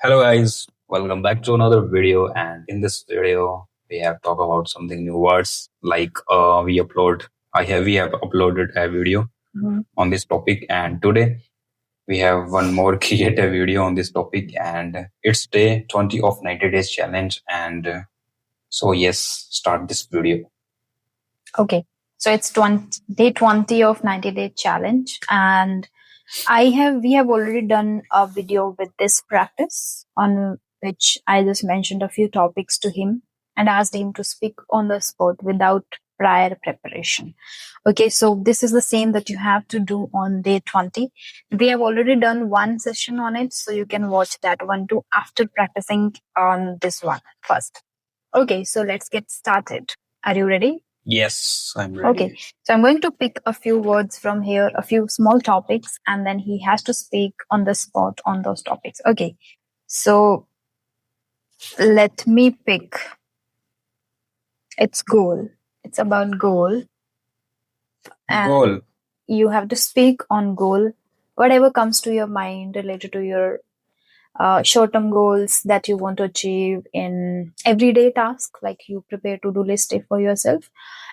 Hello guys, welcome back to another video. And in this video, we have talked about something new words like we have uploaded a video on this topic, and today we have one more creative video on this topic, and it's day 20 of 90 days challenge. And so yes, start this video. Okay, so it's day 20 of 90-day challenge, and we have already done a video with this practice on which I just mentioned a few topics to him and asked him to speak on the spot without prior preparation. Okay, so this is the same that you have to do on day 20. We have already done one session on it, so you can watch that one too after practicing on this one first. Okay, so let's get started. Are you ready? Yes, I'm ready. Okay, so I'm going to pick a few words from here, a few small topics, and then he has to speak on the spot on those topics. Okay, so let me pick. It's goal. It's about goal. And Goal. you have to speak on goal, whatever comes to your mind related to your short-term goals that you want to achieve in everyday task, like you prepare to-do list for yourself,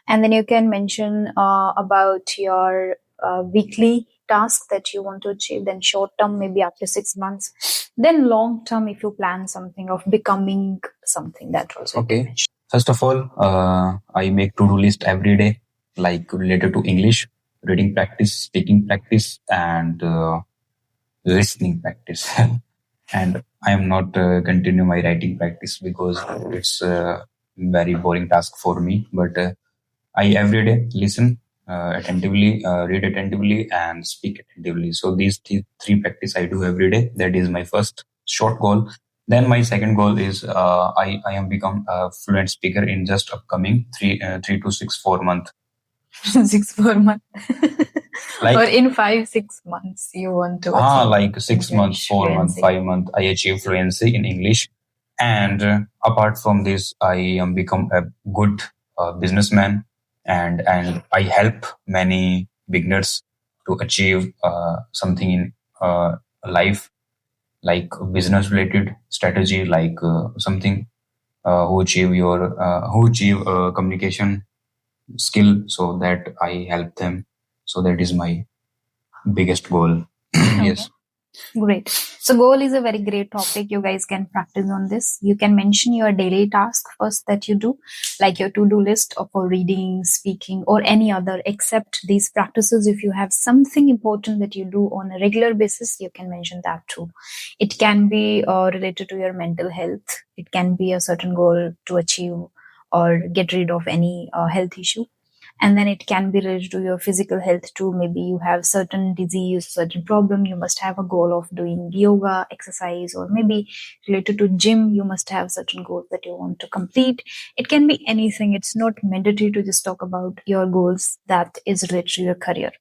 and then you can mention about your weekly task that you want to achieve, then short-term maybe after 6 months, then long-term if you plan something of becoming something, that also. Okay. First of all, I make to-do list every day, like related to English, reading practice, speaking practice, and listening practice. And I am not continue my writing practice because it's a very boring task for me. But I every day listen attentively, read attentively, and speak attentively. So these three practice I do every day. That is my first short goal. Then my second goal is I am become a fluent speaker in just upcoming 3 to 4 months. 4 months. Like, or in 5-6 months you want to achieve like 6 months, 4 months, 5 months I achieve fluency in English. And apart from this, I am become a good businessman, and I help many beginners to achieve something in life, like business related strategy, like something who achieve communication skill, so that I help them. So that is my biggest goal. Yes. Great. So goal is a very great topic. You guys can practice on this. You can mention your daily task first that you do, like your to-do list of for reading, speaking, or any other, except these practices. If you have something important that you do on a regular basis, you can mention that too. It can be related to your mental health. It can be a certain goal to achieve or get rid of any health issue. And then it can be related to your physical health too. Maybe you have certain disease, certain problem, you must have a goal of doing yoga, exercise, or maybe related to gym, you must have certain goals that you want to complete. It can be anything. It's not mandatory to just talk about your goals that is related to your career.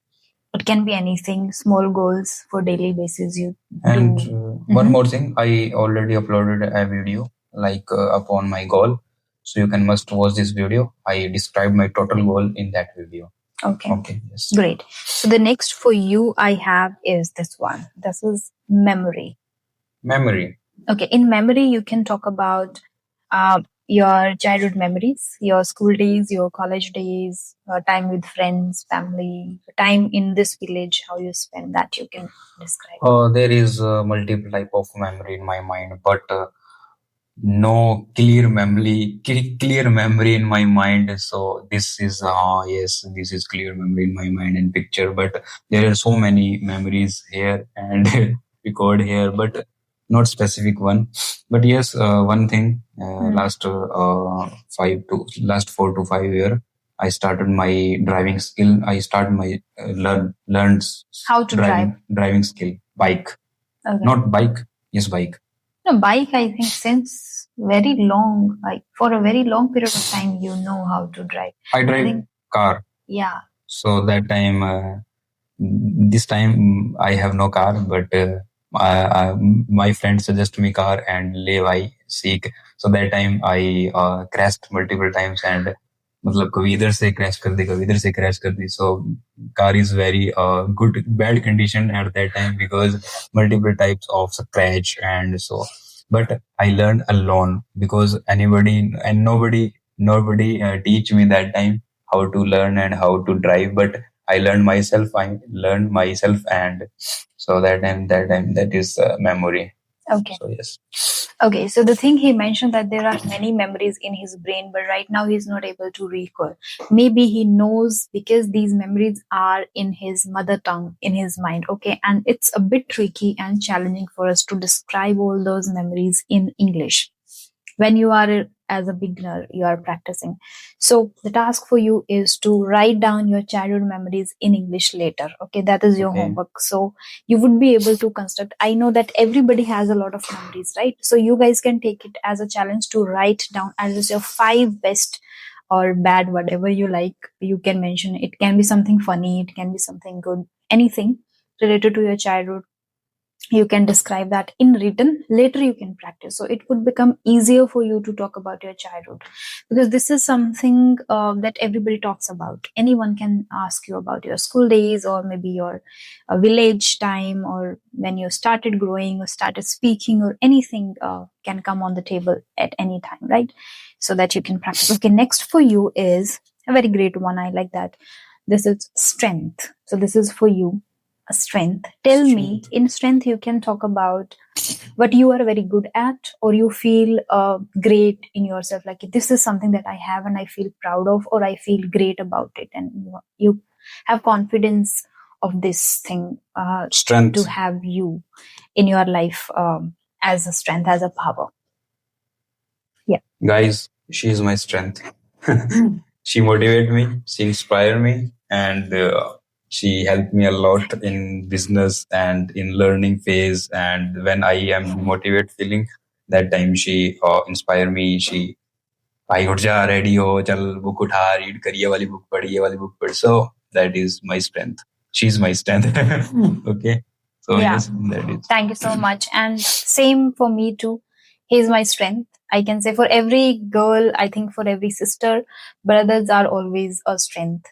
It can be anything, small goals for daily basis you and do. One more thing, I already uploaded a video like upon my goal. So you can must watch this video. I described my total goal in that video. Okay. Yes. Great. So the next for you I have is this one. This is memory. Memory. Okay. In memory, you can talk about your childhood memories, your school days, your college days, time with friends, family, time in this village, how you spend that you can describe. There is multiple type of memory in my mind, but no clear memory in my mind. So this is yes, this is clear memory in my mind and picture, but there are so many memories here and record here, but not specific one. But yes, one thing, last 4 to 5 year I started my driving skill. I started my learned how to driving skill, bike. Okay. Not bike. Yes, bike. No, bike, I think since very long, like for a very long period of time, you know how to drive. I drive car. Yeah. So that time, this time I have no car, but my friend suggested me car and live I seek. So that time I crashed multiple times and मतलब कभी इधर से crash कर दी कभी इधर से crash कर दी. So car is very bad condition at that time because multiple types of scratch, and so but I learned alone because anybody and nobody teach me that time how to learn and how to drive. But I learned myself. I learned myself, and so that time that is memory. Okay. So yes. Okay, so the thing he mentioned that there are many memories in his brain, but right now he's not able to recall. Maybe he knows because these memories are in his mother tongue, in his mind. Okay, and it's a bit tricky and challenging for us to describe all those memories in English when you are as a beginner you are practicing. So the task for you is to write down your childhood memories in English later. Okay, that is your Okay. homework. So you would be able to construct. I know that everybody has a lot of memories, right? So you guys can take it as a challenge to write down as your five best or bad, whatever you like. You can mention. It can be something funny, it can be something good, anything related to your childhood. You can describe that in written. Later you can practice, so it would become easier for you to talk about your childhood, because this is something that everybody talks about. Anyone can ask you about your school days, or maybe your village time, or when you started growing or started speaking, or anything can come on the table at any time, right? So that you can practice. Okay, next for you is a very great one. I like that. This is strength. So this is for you, a strength. Tell me, in strength, you can talk about what you are very good at, or you feel great in yourself. Like this is something that I have and I feel proud of, or I feel great about it, and you have confidence of this thing Strength. to have you in your life as a strength, as a power. Yeah. Guys, she is my strength. She motivates me, she inspires me, and she helped me a lot in business and in learning phase. And when I am motivated feeling, that time she inspire me. She भाई उठ जा ready हो चल book उठा read कर ये वाली book पढ़ ये वाली बुक पढ़ so that is my strength. She is my strength. Okay, so Yeah. yes, that is. Thank you so much. And same for me too. He's my strength. I can say for every girl, I think for every sister, brothers are always a strength.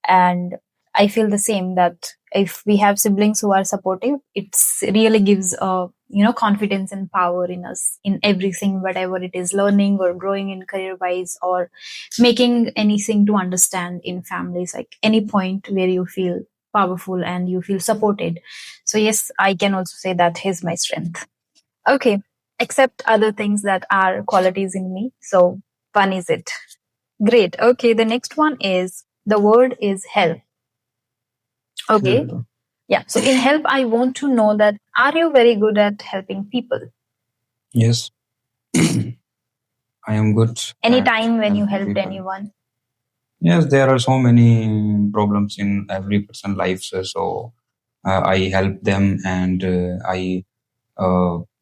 And I feel the same, that if we have siblings who are supportive, it's really gives confidence and power in us in everything, whatever it is, learning or growing in career wise, or making anything to understand in families, like any point where you feel powerful and you feel supported. So yes, I can also say that he's my strength. Okay, except other things that are qualities in me. So fun is it. Great. Okay, the next one is, the word is help. Okay. Yeah. So in help, I want to know that, are you very good at helping people? Yes. I am good. Any time when you helping helped people. anyone? Yes, there are so many problems in every person's life. So I help them, and I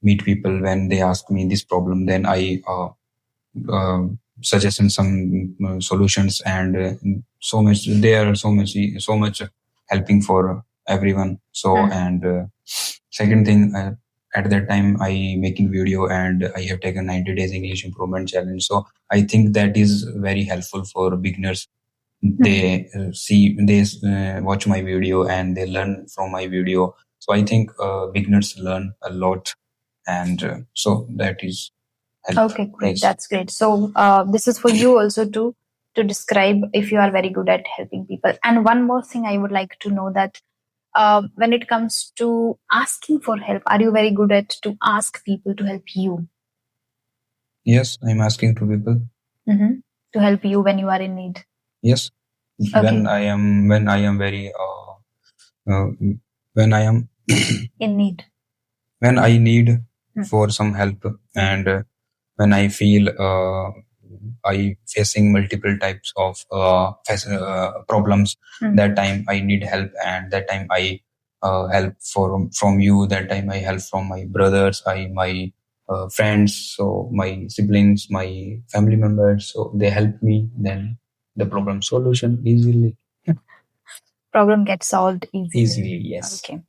meet people when they ask me this problem. Then I uh, suggest some solutions, and so much. There are so much helping for everyone. So and second thing. At that time, I making video, and I have taken 90 days English improvement challenge. So I think that is very helpful for beginners. They watch my video and they learn from my video. So I think beginners learn a lot, and so that is help. Okay, great. Yes. That's great. So this is for you also to describe if you are very good at helping people. And one more thing I would like to know, that when it comes to asking for help, are you very good at to ask people to help you? Yes, I'm asking to people. To help you when you are in need. Yes, Okay. when I am very when I am in need, when I need for some help, and when I feel I facing multiple types of problems. That time I need help, and that time I help from you. That time I help from my brothers, my friends, so my siblings, my family members. So they help me. Then the problem solution easily. Problem gets solved easily. Easily, yes. Okay.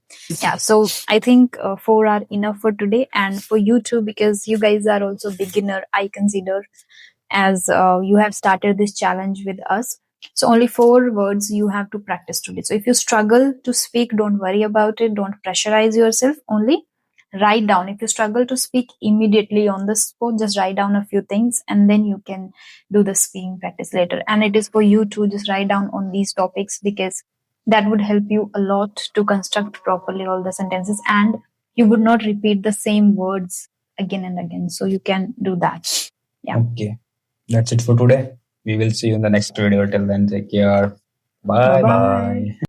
Yeah. So I think 4 are enough for today, and for you too, because you guys are also beginner, I consider, as you have started this challenge with us. So only 4 words you have to practice today. So if you struggle to speak, don't worry about it. Don't pressurize yourself. Only write down. If you struggle to speak immediately on the spot, just write down a few things and then you can do the speaking practice later. And it is for you to just write down on these topics, because that would help you a lot to construct properly all the sentences, and you would not repeat the same words again and again. So you can do that. Yeah. Okay. That's it for today. We will see you in the next video. Till then, take care. Bye Bye-bye. bye.